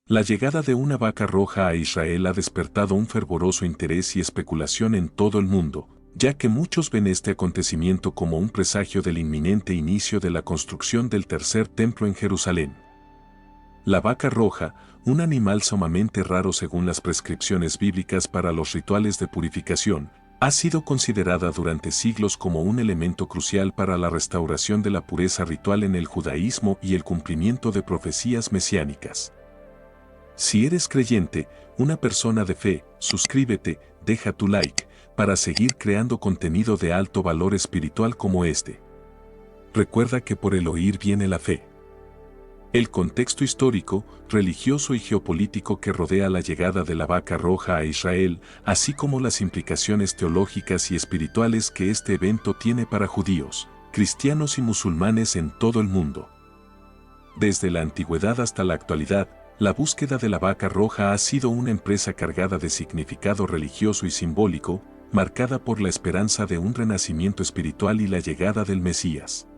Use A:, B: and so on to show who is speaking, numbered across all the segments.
A: La llegada de una vaca roja a Israel ha despertado un fervoroso interés y especulación en todo el mundo, ya que muchos ven este acontecimiento como un presagio del inminente inicio de la construcción del tercer templo en Jerusalén. La vaca roja, un animal sumamente raro según las prescripciones bíblicas para los rituales de purificación, ha sido considerada durante siglos como un elemento crucial para la restauración de la pureza ritual en el judaísmo y el cumplimiento de profecías mesiánicas. Si eres creyente, una persona de fe, suscríbete, deja tu like, para seguir creando contenido de alto valor espiritual como este. Recuerda que por el oír viene la fe. El contexto histórico, religioso y geopolítico que rodea la llegada de la vaca roja a Israel, así como las implicaciones teológicas y espirituales que este evento tiene para judíos, cristianos y musulmanes en todo el mundo. Desde la antigüedad hasta la actualidad, la búsqueda de la vaca roja ha sido una empresa cargada de significado religioso y simbólico, marcada por la esperanza de un renacimiento espiritual y la llegada del Mesías.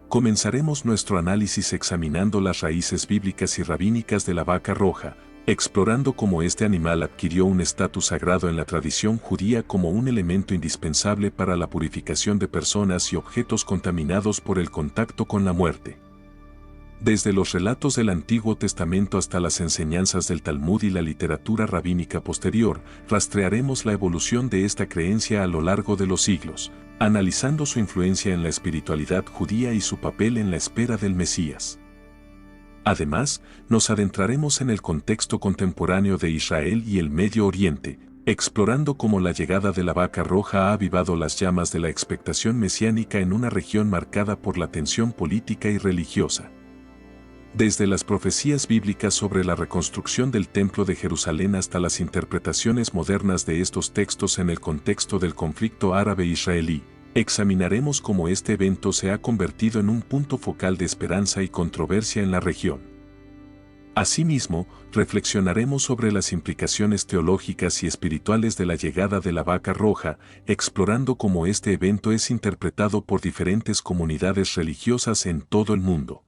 A: Comenzaremos nuestro análisis examinando las raíces bíblicas y rabínicas de la vaca roja, explorando cómo este animal adquirió un estatus sagrado en la tradición judía como un elemento indispensable para la purificación de personas y objetos contaminados por el contacto con la muerte. Desde los relatos del Antiguo Testamento hasta las enseñanzas del Talmud y la literatura rabínica posterior, rastrearemos la evolución de esta creencia a lo largo de los siglos, analizando su influencia en la espiritualidad judía y su papel en la espera del Mesías. Además, nos adentraremos en el contexto contemporáneo de Israel y el Medio Oriente, explorando cómo la llegada de la vaca roja ha avivado las llamas de la expectación mesiánica en una región marcada por la tensión política y religiosa. Desde las profecías bíblicas sobre la reconstrucción del Templo de Jerusalén hasta las interpretaciones modernas de estos textos en el contexto del conflicto árabe-israelí, examinaremos cómo este evento se ha convertido en un punto focal de esperanza y controversia en la región. Asimismo, reflexionaremos sobre las implicaciones teológicas y espirituales de la llegada de la vaca roja, explorando cómo este evento es interpretado por diferentes comunidades religiosas en todo el mundo.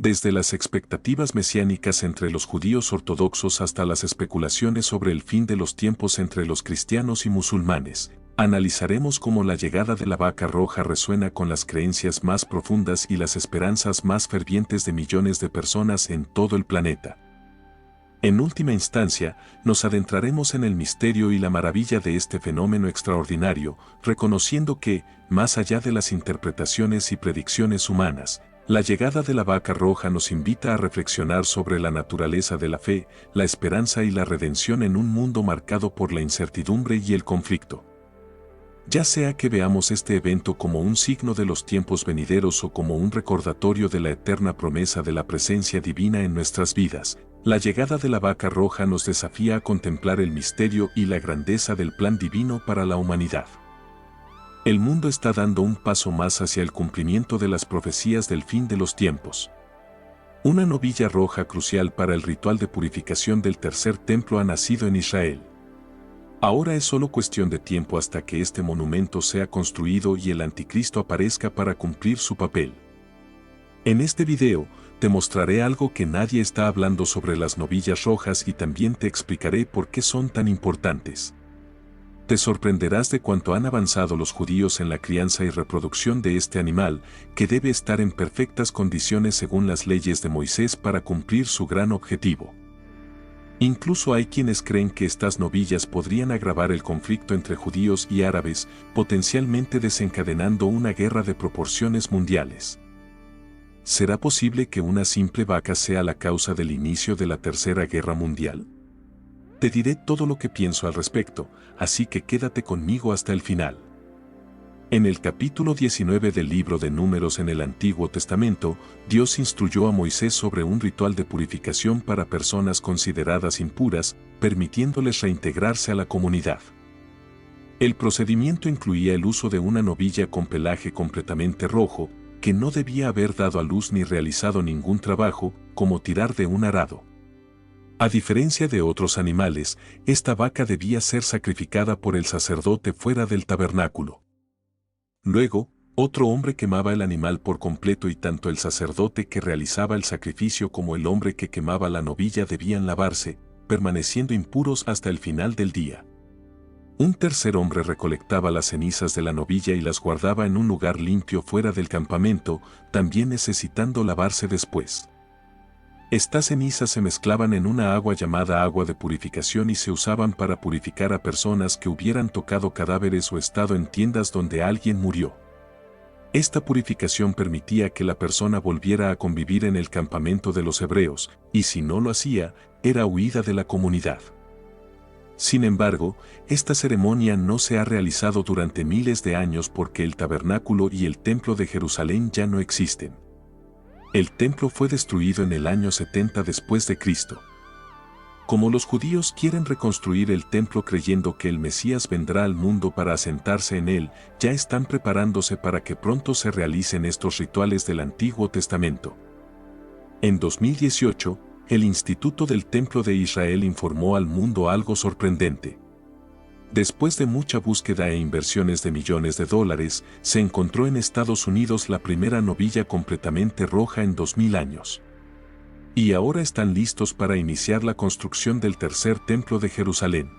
A: Desde las expectativas mesiánicas entre los judíos ortodoxos hasta las especulaciones sobre el fin de los tiempos entre los cristianos y musulmanes, analizaremos cómo la llegada de la vaca roja resuena con las creencias más profundas y las esperanzas más fervientes de millones de personas en todo el planeta. En última instancia, nos adentraremos en el misterio y la maravilla de este fenómeno extraordinario, reconociendo que, más allá de las interpretaciones y predicciones humanas, la llegada de la vaca roja nos invita a reflexionar sobre la naturaleza de la fe, la esperanza y la redención en un mundo marcado por la incertidumbre y el conflicto. Ya sea que veamos este evento como un signo de los tiempos venideros o como un recordatorio de la eterna promesa de la presencia divina en nuestras vidas, la llegada de la vaca roja nos desafía a contemplar el misterio y la grandeza del plan divino para la humanidad. El mundo está dando un paso más hacia el cumplimiento de las profecías del fin de los tiempos. Una novilla roja crucial para el ritual de purificación del tercer templo ha nacido en Israel. Ahora es solo cuestión de tiempo hasta que este monumento sea construido y el anticristo aparezca para cumplir su papel. En este video, te mostraré algo que nadie está hablando sobre las novillas rojas y también te explicaré por qué son tan importantes. Te sorprenderás de cuánto han avanzado los judíos en la crianza y reproducción de este animal, que debe estar en perfectas condiciones según las leyes de Moisés para cumplir su gran objetivo. Incluso hay quienes creen que estas novillas podrían agravar el conflicto entre judíos y árabes, potencialmente desencadenando una guerra de proporciones mundiales. ¿Será posible que una simple vaca sea la causa del inicio de la Tercera Guerra Mundial? Te diré todo lo que pienso al respecto, así que quédate conmigo hasta el final. En el capítulo 19 del libro de Números en el Antiguo Testamento, Dios instruyó a Moisés sobre un ritual de purificación para personas consideradas impuras, permitiéndoles reintegrarse a la comunidad. El procedimiento incluía el uso de una novilla con pelaje completamente rojo, que no debía haber dado a luz ni realizado ningún trabajo, como tirar de un arado. A diferencia de otros animales, esta vaca debía ser sacrificada por el sacerdote fuera del tabernáculo. Luego, Otro hombre quemaba el animal por completo y tanto el sacerdote que realizaba el sacrificio como el hombre que quemaba la novilla debían lavarse, permaneciendo impuros hasta el final del día. Un tercer hombre recolectaba las cenizas de la novilla y las guardaba en un lugar limpio fuera del campamento, también necesitando lavarse después. Estas cenizas se mezclaban en una agua llamada agua de purificación y se usaban para purificar a personas que hubieran tocado cadáveres o estado en tiendas donde alguien murió. Esta purificación permitía que la persona volviera a convivir en el campamento de los hebreos, y si no lo hacía, era huida de la comunidad. Sin embargo, esta ceremonia no se ha realizado durante miles de años porque el tabernáculo y el templo de Jerusalén ya no existen. El templo fue destruido en el año 70 después de Cristo. Como los judíos quieren reconstruir el templo creyendo que el Mesías vendrá al mundo para asentarse en él, ya están preparándose para que pronto se realicen estos rituales del Antiguo Testamento. En 2018, el Instituto del Templo de Israel informó al mundo algo sorprendente. Después de mucha búsqueda e inversiones de millones de dólares, se encontró en Estados Unidos la primera novilla completamente roja en 2000 años. Y ahora están listos para iniciar la construcción del tercer templo de Jerusalén.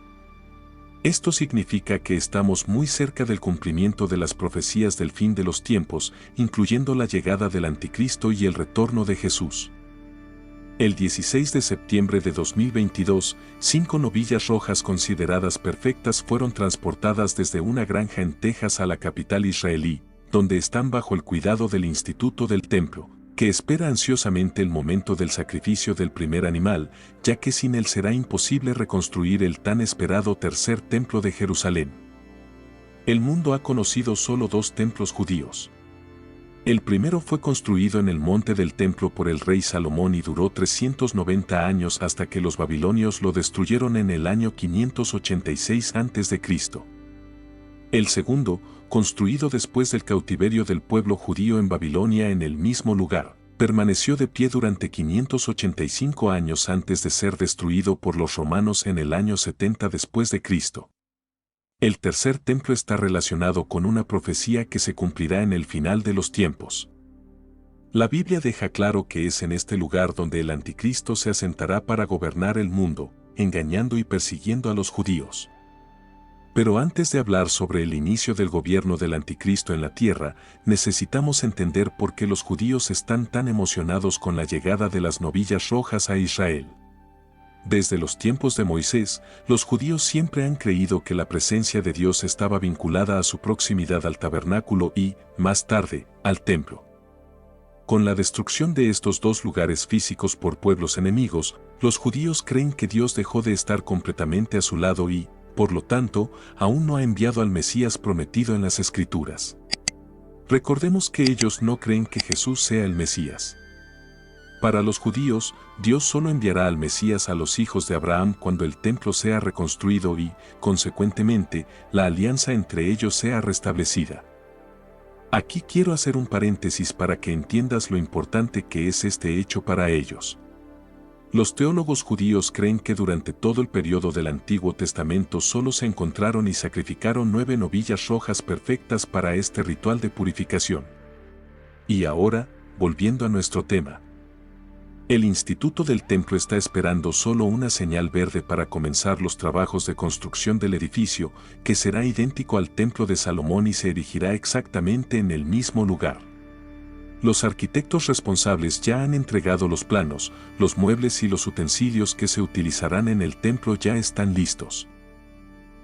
A: Esto significa que estamos muy cerca del cumplimiento de las profecías del fin de los tiempos, incluyendo la llegada del Anticristo y el retorno de Jesús. El 16 de septiembre de 2022, 5 novillas rojas consideradas perfectas fueron transportadas desde una granja en Texas a la capital israelí, donde están bajo el cuidado del Instituto del Templo, que espera ansiosamente el momento del sacrificio del primer animal, ya que sin él será imposible reconstruir el tan esperado tercer templo de Jerusalén. El mundo ha conocido solo 2 templos judíos. El primero fue construido en el monte del templo por el rey Salomón y duró 390 años hasta que los babilonios lo destruyeron en el año 586 a.C. El segundo, construido después del cautiverio del pueblo judío en Babilonia en el mismo lugar, permaneció de pie durante 585 años antes de ser destruido por los romanos en el año 70 después de Cristo. El tercer templo está relacionado con una profecía que se cumplirá en el final de los tiempos. La Biblia deja claro que es en este lugar donde el Anticristo se asentará para gobernar el mundo, engañando y persiguiendo a los judíos. Pero antes de hablar sobre el inicio del gobierno del Anticristo en la tierra, necesitamos entender por qué los judíos están tan emocionados con la llegada de las novillas rojas a Israel. Desde los tiempos de Moisés, los judíos siempre han creído que la presencia de Dios estaba vinculada a su proximidad al tabernáculo y, más tarde, al templo. Con la destrucción de estos 2 lugares físicos por pueblos enemigos, los judíos creen que Dios dejó de estar completamente a su lado y, por lo tanto, aún no ha enviado al Mesías prometido en las Escrituras. Recordemos que ellos no creen que Jesús sea el Mesías. Para los judíos, Dios solo enviará al Mesías a los hijos de Abraham cuando el templo sea reconstruido y, consecuentemente, la alianza entre ellos sea restablecida. Aquí quiero hacer un paréntesis para que entiendas lo importante que es este hecho para ellos. Los teólogos judíos creen que durante todo el periodo del Antiguo Testamento solo se encontraron y sacrificaron 9 novillas rojas perfectas para este ritual de purificación. Y ahora, volviendo a nuestro tema. El Instituto del Templo está esperando solo una señal verde para comenzar los trabajos de construcción del edificio, que será idéntico al Templo de Salomón y se erigirá exactamente en el mismo lugar. Los arquitectos responsables ya han entregado los planos, los muebles y los utensilios que se utilizarán en el templo ya están listos.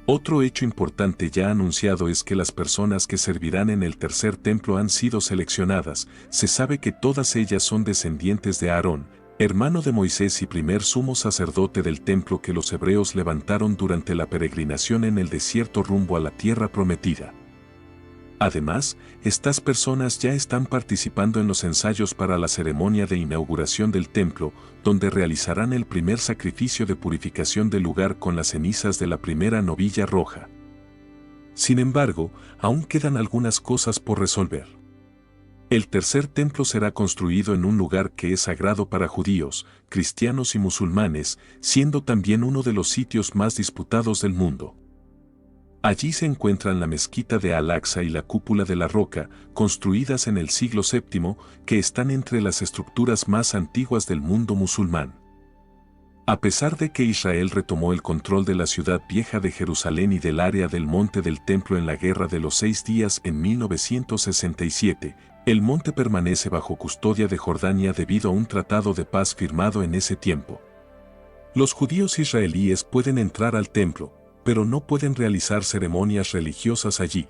A: Otro hecho importante ya anunciado es que las personas que servirán en el tercer templo han sido seleccionadas. Se sabe que todas ellas son descendientes de Aarón, hermano de Moisés y primer sumo sacerdote del templo que los hebreos levantaron durante la peregrinación en el desierto rumbo a la tierra prometida. Además, estas personas ya están participando en los ensayos para la ceremonia de inauguración del templo, donde realizarán el primer sacrificio de purificación del lugar con las cenizas de la primera novilla roja. Sin embargo, aún quedan algunas cosas por resolver. El tercer templo será construido en un lugar que es sagrado para judíos, cristianos y musulmanes, siendo también uno de los sitios más disputados del mundo. Allí se encuentran la mezquita de Al-Aqsa y la cúpula de la roca, construidas en el siglo VII, que están entre las estructuras más antiguas del mundo musulmán. A pesar de que Israel retomó el control de la ciudad vieja de Jerusalén y del área del monte del templo en la Guerra de los 6 días en 1967, el monte permanece bajo custodia de Jordania debido a un tratado de paz firmado en ese tiempo. Los judíos israelíes pueden entrar al templo, pero no pueden realizar ceremonias religiosas allí.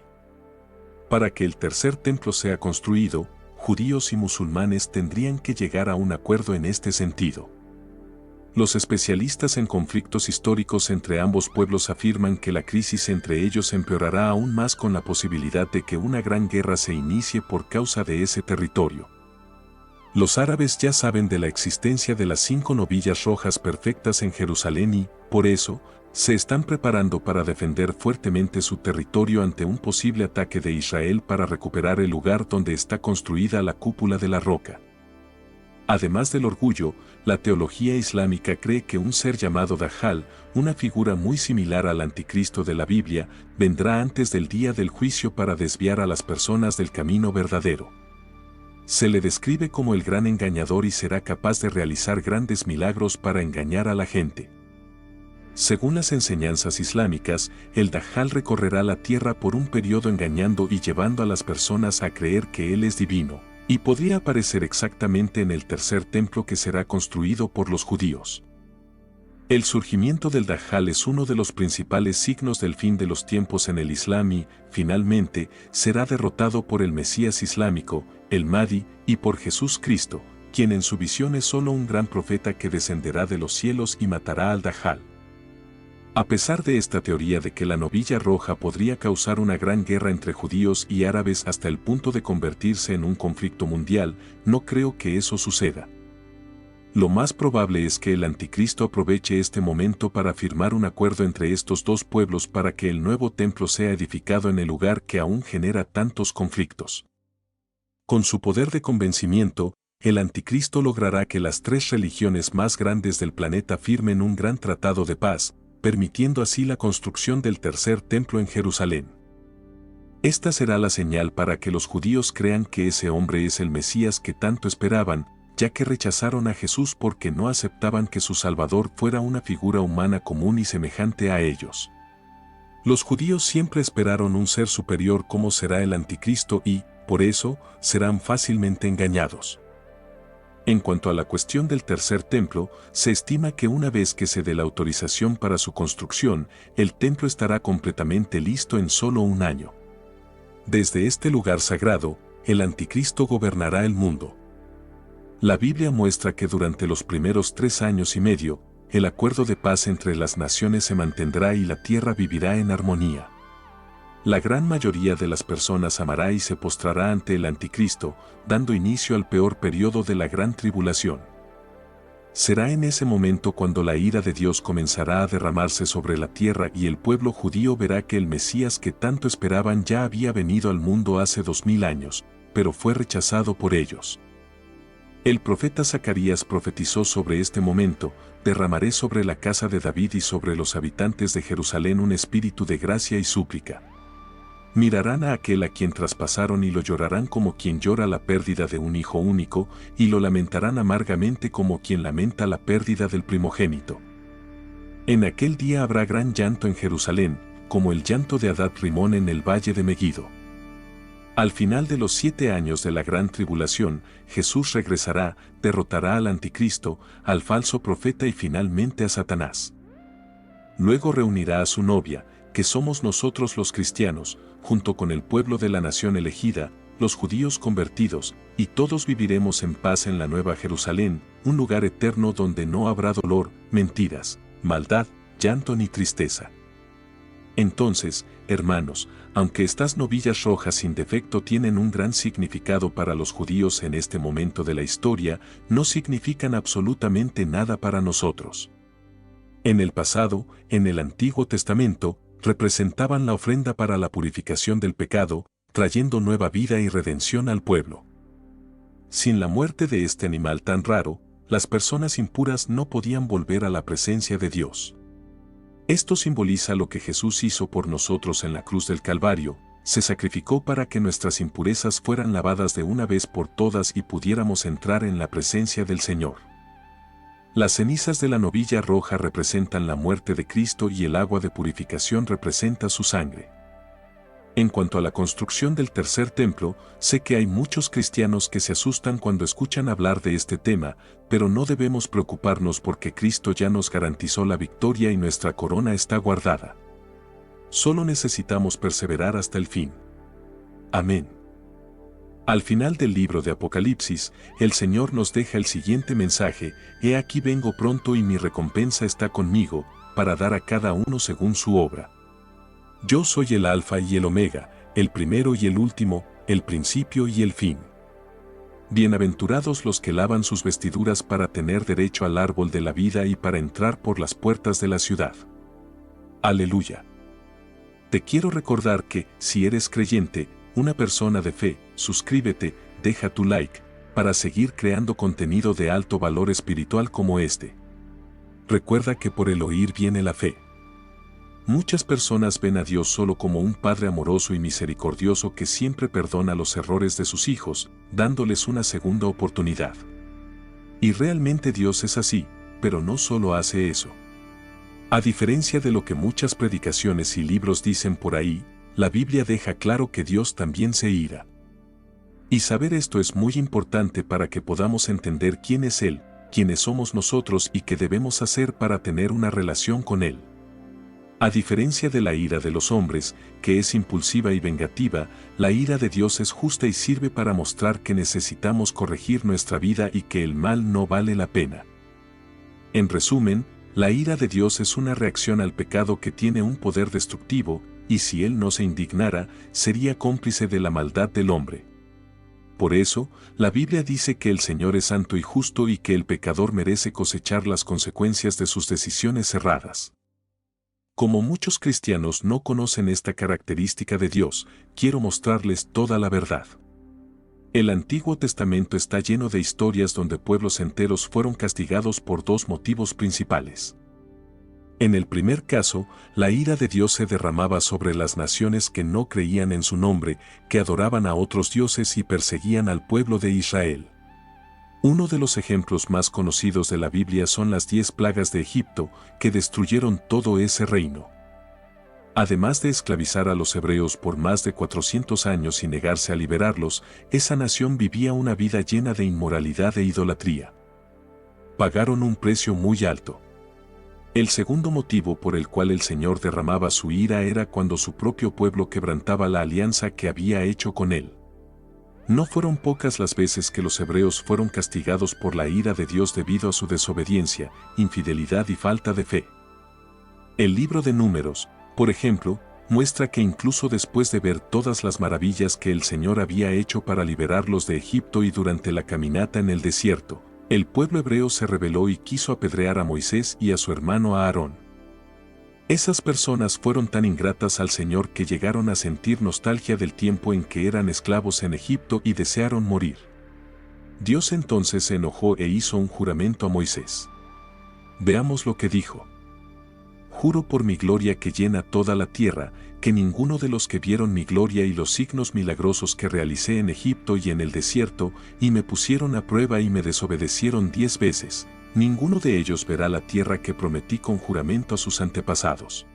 A: Para que el tercer templo sea construido, judíos y musulmanes tendrían que llegar a un acuerdo en este sentido. Los especialistas en conflictos históricos entre ambos pueblos afirman que la crisis entre ellos empeorará aún más con la posibilidad de que una gran guerra se inicie por causa de ese territorio. Los árabes ya saben de la existencia de las 5 novillas rojas perfectas en Jerusalén y, por eso, se están preparando para defender fuertemente su territorio ante un posible ataque de Israel para recuperar el lugar donde está construida la cúpula de la roca. Además del orgullo, la teología islámica cree que un ser llamado Dajjal, una figura muy similar al anticristo de la Biblia, vendrá antes del día del juicio para desviar a las personas del camino verdadero. Se le describe como el gran engañador y será capaz de realizar grandes milagros para engañar a la gente. Según las enseñanzas islámicas, el Dajjal recorrerá la tierra por un periodo engañando y llevando a las personas a creer que él es divino, y podría aparecer exactamente en el tercer templo que será construido por los judíos. El surgimiento del Dajjal es uno de los principales signos del fin de los tiempos en el Islam y, finalmente, será derrotado por el Mesías islámico, el Mahdi, y por Jesús Cristo, quien en su visión es solo un gran profeta que descenderá de los cielos y matará al Dajjal. A pesar de esta teoría de que la novilla roja podría causar una gran guerra entre judíos y árabes hasta el punto de convertirse en un conflicto mundial, no creo que eso suceda. Lo más probable es que el anticristo aproveche este momento para firmar un acuerdo entre estos dos pueblos para que el nuevo templo sea edificado en el lugar que aún genera tantos conflictos. Con su poder de convencimiento, el anticristo logrará que las 3 religiones más grandes del planeta firmen un gran tratado de paz, permitiendo así la construcción del tercer templo en Jerusalén. Esta será la señal para que los judíos crean que ese hombre es el Mesías que tanto esperaban, ya que rechazaron a Jesús porque no aceptaban que su Salvador fuera una figura humana común y semejante a ellos. Los judíos siempre esperaron un ser superior como será el anticristo y, por eso, serán fácilmente engañados. En cuanto a la cuestión del tercer templo, se estima que una vez que se dé la autorización para su construcción, el templo estará completamente listo en solo un año. Desde este lugar sagrado, el anticristo gobernará el mundo. La Biblia muestra que durante los primeros 3 años y medio, el acuerdo de paz entre las naciones se mantendrá y la tierra vivirá en armonía. La gran mayoría de las personas amará y se postrará ante el anticristo, dando inicio al peor periodo de la gran tribulación. Será en ese momento cuando la ira de Dios comenzará a derramarse sobre la tierra y el pueblo judío verá que el Mesías que tanto esperaban ya había venido al mundo hace 2000 años, pero fue rechazado por ellos. El profeta Zacarías profetizó sobre este momento: derramaré sobre la casa de David y sobre los habitantes de Jerusalén un espíritu de gracia y súplica. Mirarán a aquel a quien traspasaron y lo llorarán como quien llora la pérdida de un hijo único, y lo lamentarán amargamente como quien lamenta la pérdida del primogénito. En aquel día habrá gran llanto en Jerusalén, como el llanto de Hadad Rimón en el valle de Megiddo. Al final de los 7 años de la gran tribulación, Jesús regresará, derrotará al anticristo, al falso profeta y finalmente a Satanás. Luego reunirá a su novia, que somos nosotros los cristianos, junto con el pueblo de la nación elegida, los judíos convertidos, y todos viviremos en paz en la Nueva Jerusalén, un lugar eterno donde no habrá dolor, mentiras, maldad, llanto ni tristeza. Entonces, hermanos, aunque estas novillas rojas sin defecto tienen un gran significado para los judíos en este momento de la historia, no significan absolutamente nada para nosotros. En el pasado, en el Antiguo Testamento, representaban la ofrenda para la purificación del pecado, trayendo nueva vida y redención al pueblo. Sin la muerte de este animal tan raro, las personas impuras no podían volver a la presencia de Dios. Esto simboliza lo que Jesús hizo por nosotros en la cruz del Calvario, se sacrificó para que nuestras impurezas fueran lavadas de una vez por todas y pudiéramos entrar en la presencia del Señor. Las cenizas de la novilla roja representan la muerte de Cristo y el agua de purificación representa su sangre. En cuanto a la construcción del tercer templo, sé que hay muchos cristianos que se asustan cuando escuchan hablar de este tema, pero no debemos preocuparnos porque Cristo ya nos garantizó la victoria y nuestra corona está guardada. Solo necesitamos perseverar hasta el fin. Amén. Al final del libro de Apocalipsis, el Señor nos deja el siguiente mensaje: He aquí vengo pronto y mi recompensa está conmigo, para dar a cada uno según su obra. Yo soy el Alfa y el Omega, el primero y el último, el principio y el fin. Bienaventurados los que lavan sus vestiduras para tener derecho al árbol de la vida y para entrar por las puertas de la ciudad. Aleluya. Te quiero recordar que, si eres creyente, una persona de fe, suscríbete, deja tu like, para seguir creando contenido de alto valor espiritual como este. Recuerda que por el oír viene la fe. Muchas personas ven a Dios solo como un Padre amoroso y misericordioso que siempre perdona los errores de sus hijos, dándoles una segunda oportunidad. Y realmente Dios es así, pero no solo hace eso. A diferencia de lo que muchas predicaciones y libros dicen por ahí, la Biblia deja claro que Dios también se ira. Y saber esto es muy importante para que podamos entender quién es Él, quiénes somos nosotros y qué debemos hacer para tener una relación con Él. A diferencia de la ira de los hombres, que es impulsiva y vengativa, la ira de Dios es justa y sirve para mostrar que necesitamos corregir nuestra vida y que el mal no vale la pena. En resumen, la ira de Dios es una reacción al pecado que tiene un poder destructivo, y si Él no se indignara, sería cómplice de la maldad del hombre. Por eso, la Biblia dice que el Señor es santo y justo y que el pecador merece cosechar las consecuencias de sus decisiones erradas. Como muchos cristianos no conocen esta característica de Dios, quiero mostrarles toda la verdad. El Antiguo Testamento está lleno de historias donde pueblos enteros fueron castigados por dos motivos principales. En el primer caso, la ira de Dios se derramaba sobre las naciones que no creían en su nombre, que adoraban a otros dioses y perseguían al pueblo de Israel. Uno de los ejemplos más conocidos de la Biblia son las 10 plagas de Egipto, que destruyeron todo ese reino. Además de esclavizar a los hebreos por más de 400 años y negarse a liberarlos, esa nación vivía una vida llena de inmoralidad e idolatría. Pagaron un precio muy alto. El segundo motivo por el cual el Señor derramaba su ira era cuando su propio pueblo quebrantaba la alianza que había hecho con él. No fueron pocas las veces que los hebreos fueron castigados por la ira de Dios debido a su desobediencia, infidelidad y falta de fe. El libro de Números, por ejemplo, muestra que incluso después de ver todas las maravillas que el Señor había hecho para liberarlos de Egipto y durante la caminata en el desierto, el pueblo hebreo se rebeló y quiso apedrear a Moisés y a su hermano Aarón. Esas personas fueron tan ingratas al Señor que llegaron a sentir nostalgia del tiempo en que eran esclavos en Egipto y desearon morir. Dios entonces se enojó e hizo un juramento a Moisés. Veamos lo que dijo. Juro por mi gloria que llena toda la tierra, que ninguno de los que vieron mi gloria y los signos milagrosos que realicé en Egipto y en el desierto, y me pusieron a prueba y me desobedecieron 10 veces, ninguno de ellos verá la tierra que prometí con juramento a sus antepasados.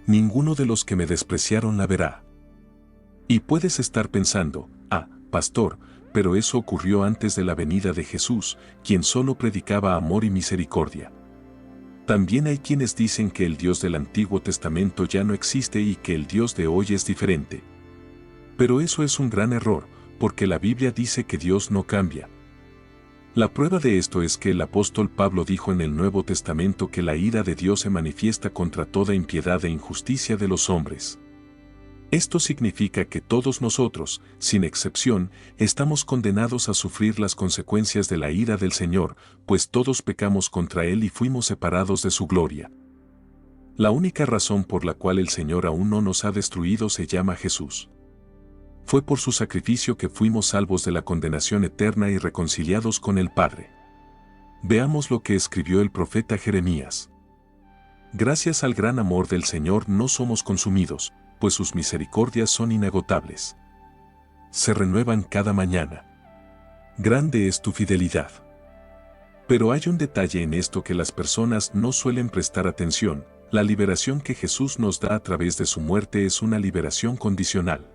A: Ninguno de los que me despreciaron la verá. Y puedes estar pensando, pastor, pero eso ocurrió antes de la venida de Jesús, quien solo predicaba amor y misericordia. También hay quienes dicen que el Dios del Antiguo Testamento ya no existe y que el Dios de hoy es diferente. Pero eso es un gran error, porque la Biblia dice que Dios no cambia. La prueba de esto es que el apóstol Pablo dijo en el Nuevo Testamento que la ira de Dios se manifiesta contra toda impiedad e injusticia de los hombres. Esto significa que todos nosotros, sin excepción, estamos condenados a sufrir las consecuencias de la ira del Señor, pues todos pecamos contra Él y fuimos separados de su gloria. La única razón por la cual el Señor aún no nos ha destruido se llama Jesús. Fue por su sacrificio que fuimos salvos de la condenación eterna y reconciliados con el Padre. Veamos lo que escribió el profeta Jeremías. Gracias al gran amor del Señor no somos consumidos, pues sus misericordias son inagotables. Se renuevan cada mañana. Grande es tu fidelidad. Pero hay un detalle en esto que las personas no suelen prestar atención: la liberación que Jesús nos da a través de su muerte es una liberación condicional.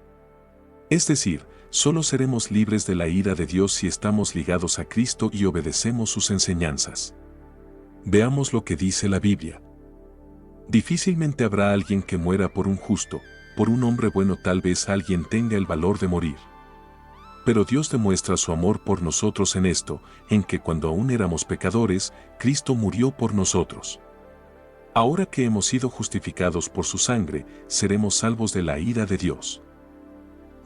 A: Es decir, solo seremos libres de la ira de Dios si estamos ligados a Cristo y obedecemos sus enseñanzas. Veamos lo que dice la Biblia. Difícilmente habrá alguien que muera por un justo, por un hombre bueno tal vez alguien tenga el valor de morir. Pero Dios demuestra su amor por nosotros en esto, en que cuando aún éramos pecadores, Cristo murió por nosotros. Ahora que hemos sido justificados por su sangre, seremos salvos de la ira de Dios.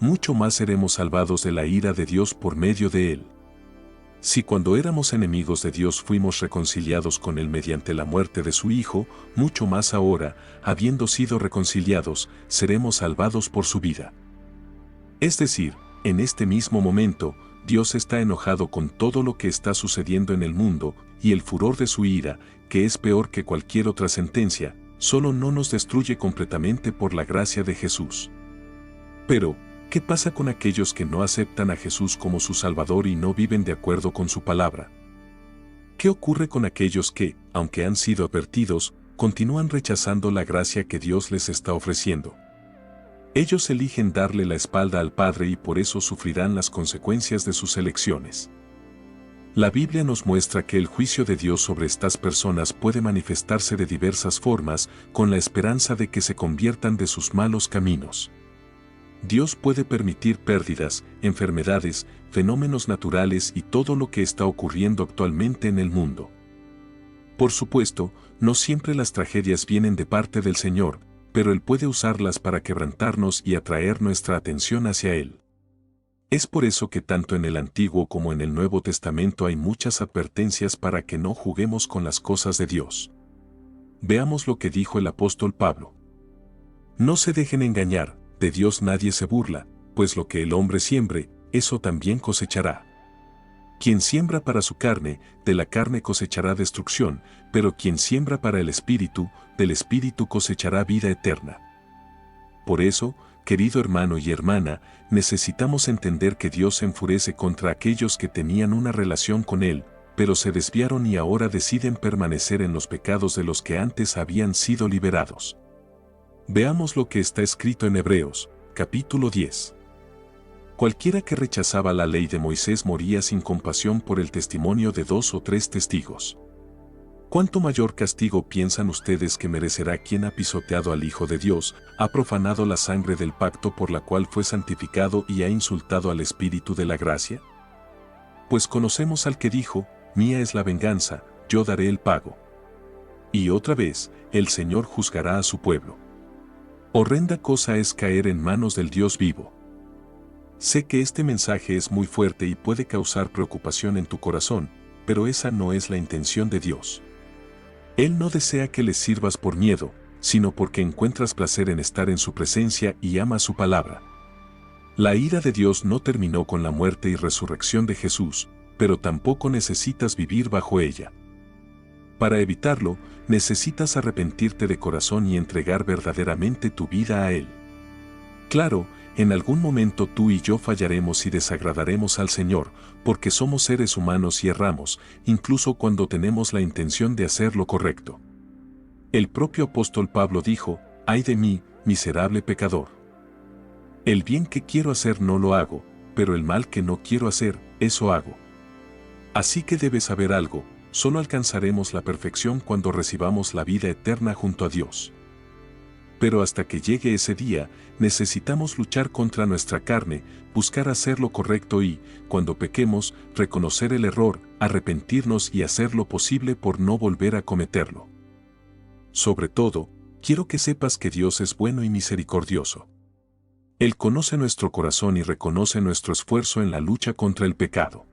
A: Mucho más seremos salvados de la ira de Dios por medio de Él. Si cuando éramos enemigos de Dios fuimos reconciliados con Él mediante la muerte de su Hijo, mucho más ahora, habiendo sido reconciliados, seremos salvados por su vida. Es decir, en este mismo momento, Dios está enojado con todo lo que está sucediendo en el mundo, y el furor de su ira, que es peor que cualquier otra sentencia, solo no nos destruye completamente por la gracia de Jesús. Pero, ¿qué pasa con aquellos que no aceptan a Jesús como su Salvador y no viven de acuerdo con su palabra? ¿Qué ocurre con aquellos que, aunque han sido advertidos, continúan rechazando la gracia que Dios les está ofreciendo? Ellos eligen darle la espalda al Padre y por eso sufrirán las consecuencias de sus elecciones. La Biblia nos muestra que el juicio de Dios sobre estas personas puede manifestarse de diversas formas, con la esperanza de que se conviertan de sus malos caminos. Dios puede permitir pérdidas, enfermedades, fenómenos naturales y todo lo que está ocurriendo actualmente en el mundo. Por supuesto, no siempre las tragedias vienen de parte del Señor, pero Él puede usarlas para quebrantarnos y atraer nuestra atención hacia Él. Es por eso que tanto en el Antiguo como en el Nuevo Testamento hay muchas advertencias para que no juguemos con las cosas de Dios. Veamos lo que dijo el apóstol Pablo. No se dejen engañar. De Dios nadie se burla, pues lo que el hombre siembre, eso también cosechará. Quien siembra para su carne, de la carne cosechará destrucción, pero quien siembra para el Espíritu, del Espíritu cosechará vida eterna. Por eso, querido hermano y hermana, necesitamos entender que Dios se enfurece contra aquellos que tenían una relación con Él, pero se desviaron y ahora deciden permanecer en los pecados de los que antes habían sido liberados. Veamos lo que está escrito en Hebreos, capítulo 10. Cualquiera que rechazaba la ley de Moisés moría sin compasión por el testimonio de 2 o 3 testigos. ¿Cuánto mayor castigo piensan ustedes que merecerá quien ha pisoteado al Hijo de Dios, ha profanado la sangre del pacto por la cual fue santificado y ha insultado al Espíritu de la gracia? Pues conocemos al que dijo, mía es la venganza, yo daré el pago. Y otra vez, el Señor juzgará a su pueblo. Horrenda cosa es caer en manos del Dios vivo. Sé que este mensaje es muy fuerte y puede causar preocupación en tu corazón, pero esa no es la intención de Dios. Él no desea que les sirvas por miedo, sino porque encuentras placer en estar en su presencia y amas su palabra. La ira de Dios no terminó con la muerte y resurrección de Jesús, pero tampoco necesitas vivir bajo ella. Para evitarlo, necesitas arrepentirte de corazón y entregar verdaderamente tu vida a Él. Claro, en algún momento tú y yo fallaremos y desagradaremos al Señor, porque somos seres humanos y erramos, incluso cuando tenemos la intención de hacer lo correcto. El propio apóstol Pablo dijo, «Ay de mí, miserable pecador. El bien que quiero hacer no lo hago, pero el mal que no quiero hacer, eso hago». Así que debes saber algo. Solo alcanzaremos la perfección cuando recibamos la vida eterna junto a Dios. Pero hasta que llegue ese día, necesitamos luchar contra nuestra carne, buscar hacer lo correcto y, cuando pequemos, reconocer el error, arrepentirnos y hacer lo posible por no volver a cometerlo. Sobre todo, quiero que sepas que Dios es bueno y misericordioso. Él conoce nuestro corazón y reconoce nuestro esfuerzo en la lucha contra el pecado.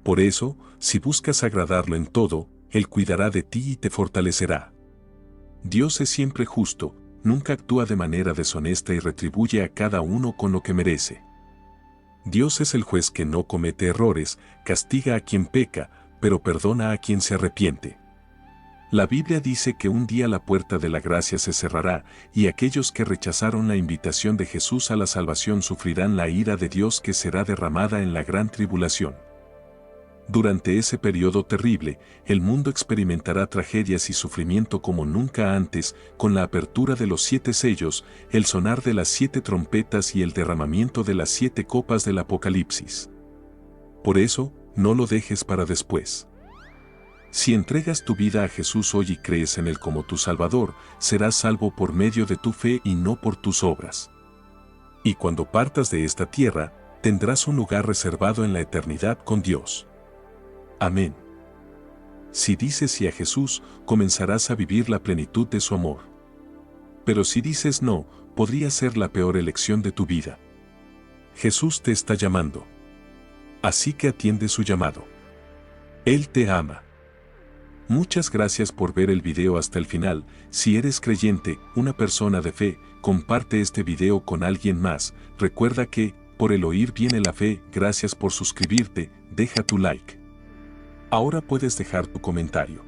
A: Por eso, si buscas agradarlo en todo, Él cuidará de ti y te fortalecerá. Dios es siempre justo, nunca actúa de manera deshonesta y retribuye a cada uno con lo que merece. Dios es el juez que no comete errores, castiga a quien peca, pero perdona a quien se arrepiente. La Biblia dice que un día la puerta de la gracia se cerrará, y aquellos que rechazaron la invitación de Jesús a la salvación sufrirán la ira de Dios que será derramada en la gran tribulación. Durante ese periodo terrible, el mundo experimentará tragedias y sufrimiento como nunca antes, con la apertura de los 7 sellos, el sonar de las 7 trompetas y el derramamiento de las 7 copas del Apocalipsis. Por eso, no lo dejes para después. Si entregas tu vida a Jesús hoy y crees en Él como tu Salvador, serás salvo por medio de tu fe y no por tus obras. Y cuando partas de esta tierra, tendrás un lugar reservado en la eternidad con Dios. Amén. Si dices sí a Jesús, comenzarás a vivir la plenitud de su amor. Pero si dices no, podría ser la peor elección de tu vida. Jesús te está llamando. Así que atiende su llamado. Él te ama. Muchas gracias por ver el video hasta el final. Si eres creyente, una persona de fe, comparte este video con alguien más. Recuerda que, por el oír viene la fe. Gracias por suscribirte, deja tu like. Ahora puedes dejar tu comentario.